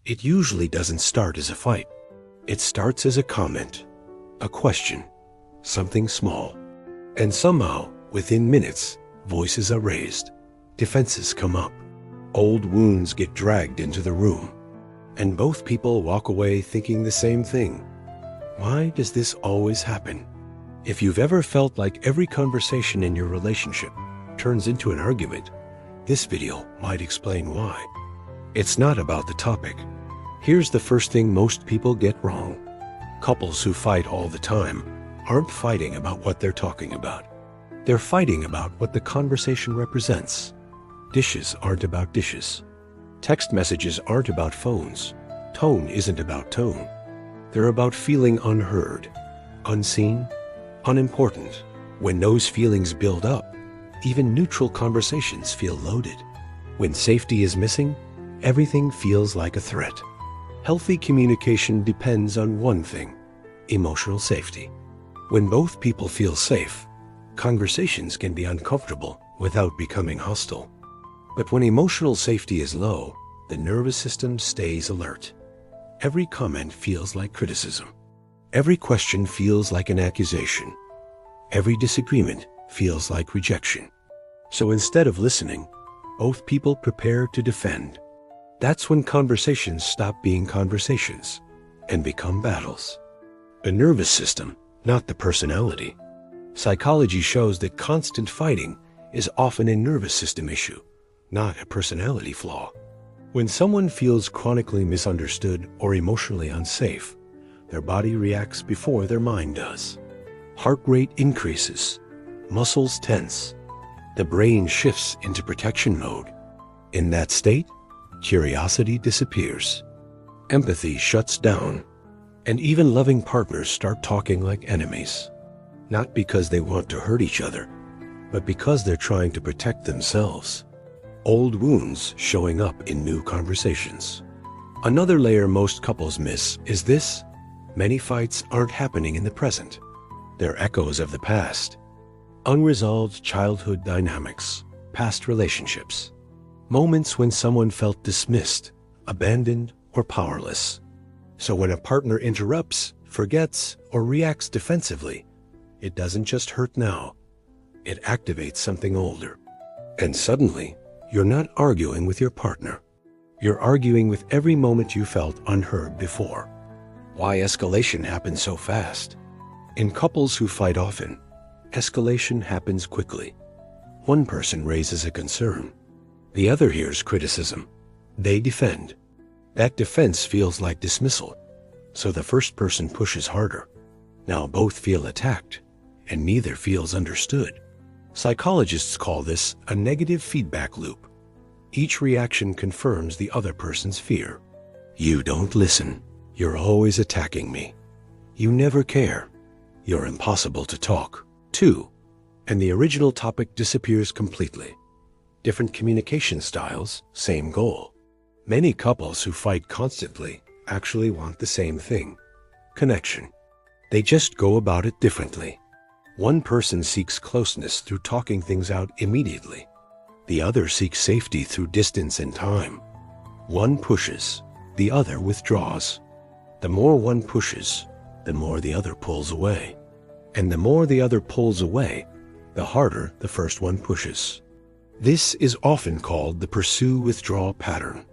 It usually doesn't start as a fight. It starts as a comment, a question, something small. And somehow, within minutes, voices are raised, defenses come up, old wounds get dragged into the room, and both people walk away thinking the same thing. Why does this always happen? If you've ever felt like every conversation in your relationship turns into an argument, this video might explain why. It's not about the topic. Here's the first thing most people get wrong. Couples who fight all the time aren't fighting about what they're talking about. They're fighting about what the conversation represents. Dishes aren't about dishes. Text messages aren't about phones. Tone isn't about tone. They're about feeling unheard, unseen, unimportant. When those feelings build up, even neutral conversations feel loaded. When safety is missing, everything feels like a threat. Healthy communication depends on one thing: emotional safety. When both people feel safe, conversations can be uncomfortable without becoming hostile. But when emotional safety is low, the nervous system stays alert. Every comment feels like criticism. Every question feels like an accusation. Every disagreement feels like rejection. So instead of listening, both people prepare to defend. That's when conversations stop being conversations and become battles. The nervous system, not the personality. Psychology shows that constant fighting is often a nervous system issue, not a personality flaw. When someone feels chronically misunderstood or emotionally unsafe, their body reacts before their mind does. Heart rate increases, muscles tense, the brain shifts into protection mode. In that state, curiosity disappears, empathy shuts down, and even loving partners start talking like enemies. Not because they want to hurt each other, but because they're trying to protect themselves. Old wounds showing up in new conversations. Another layer most couples miss is this: many fights aren't happening in the present. They're echoes of the past. Unresolved childhood dynamics, past relationships. Moments when someone felt dismissed, abandoned, or powerless. So when a partner interrupts, forgets, or reacts defensively, it doesn't just hurt now. It activates something older. And suddenly, you're not arguing with your partner. You're arguing with every moment you felt unheard before. Why escalation happens so fast? In couples who fight often, escalation happens quickly. One person raises a concern. The other hears criticism. They defend. That defense feels like dismissal. So the first person pushes harder. Now both feel attacked, and neither feels understood. Psychologists call this a negative feedback loop. Each reaction confirms the other person's fear. You don't listen. You're always attacking me. You never care. You're impossible to talk to. And the original topic disappears completely. Different communication styles, same goal. Many couples who fight constantly actually want the same thing: connection. They just go about it differently. One person seeks closeness through talking things out immediately. The other seeks safety through distance and time. One pushes, the other withdraws. The more one pushes, the more the other pulls away. And the more the other pulls away, the harder the first one pushes. This is often called the pursue-withdraw pattern.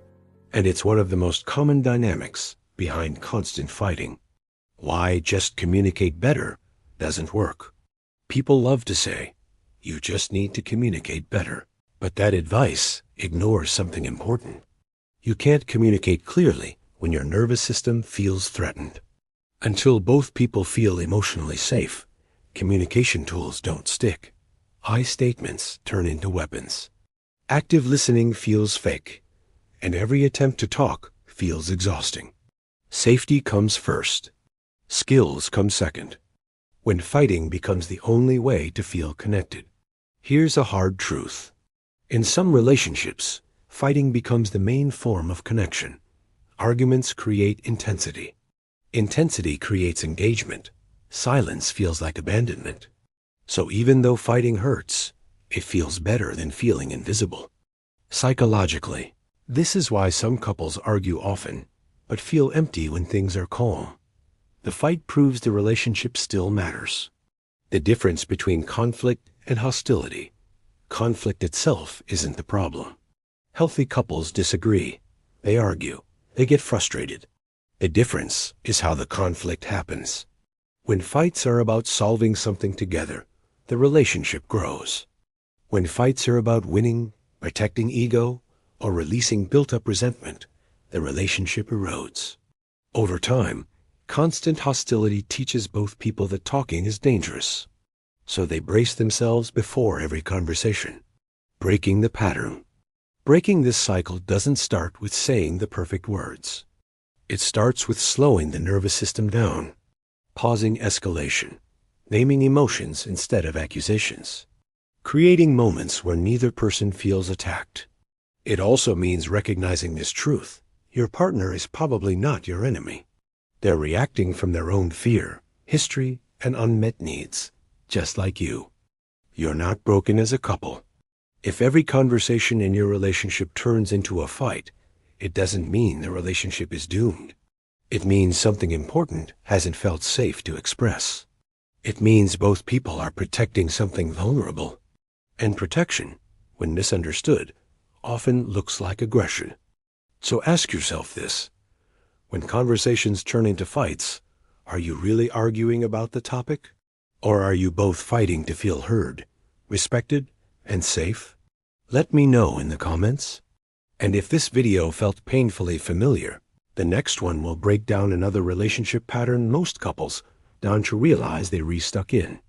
And it's one of the most common dynamics behind constant fighting. Why just communicate better doesn't work. People love to say, you just need to communicate better. But that advice ignores something important. You can't communicate clearly when your nervous system feels threatened. Until both people feel emotionally safe, communication tools don't stick. I statements turn into weapons. Active listening feels fake, and every attempt to talk feels exhausting. Safety comes first. Skills come second. When fighting becomes the only way to feel connected. Here's a hard truth. In some relationships, fighting becomes the main form of connection. Arguments create intensity. Intensity creates engagement. Silence feels like abandonment. So even though fighting hurts, it feels better than feeling invisible. Psychologically, this is why some couples argue often, but feel empty when things are calm. The fight proves the relationship still matters. The difference between conflict and hostility. Conflict itself isn't the problem. Healthy couples disagree. They argue. They get frustrated. The difference is how the conflict happens. When fights are about solving something together, the relationship grows. When fights are about winning, protecting ego, or releasing built-up resentment, the relationship erodes. Over time, constant hostility teaches both people that talking is dangerous. So they brace themselves before every conversation. Breaking the pattern. Breaking this cycle doesn't start with saying the perfect words. It starts with slowing the nervous system down, pausing escalation, naming emotions instead of accusations, creating moments where neither person feels attacked. It also means recognizing this truth. Your partner is probably not your enemy. They're reacting from their own fear, history, and unmet needs, just like you. You're not broken as a couple. If every conversation in your relationship turns into a fight, it doesn't mean the relationship is doomed. It means something important hasn't felt safe to express. It means both people are protecting something vulnerable. And protection, when misunderstood, often looks like aggression. So ask yourself this. When conversations turn into fights, are you really arguing about the topic? Or are you both fighting to feel heard, respected, and safe? Let me know in the comments. And if this video felt painfully familiar, the next one will break down another relationship pattern most couples don't realize they re-stuck in.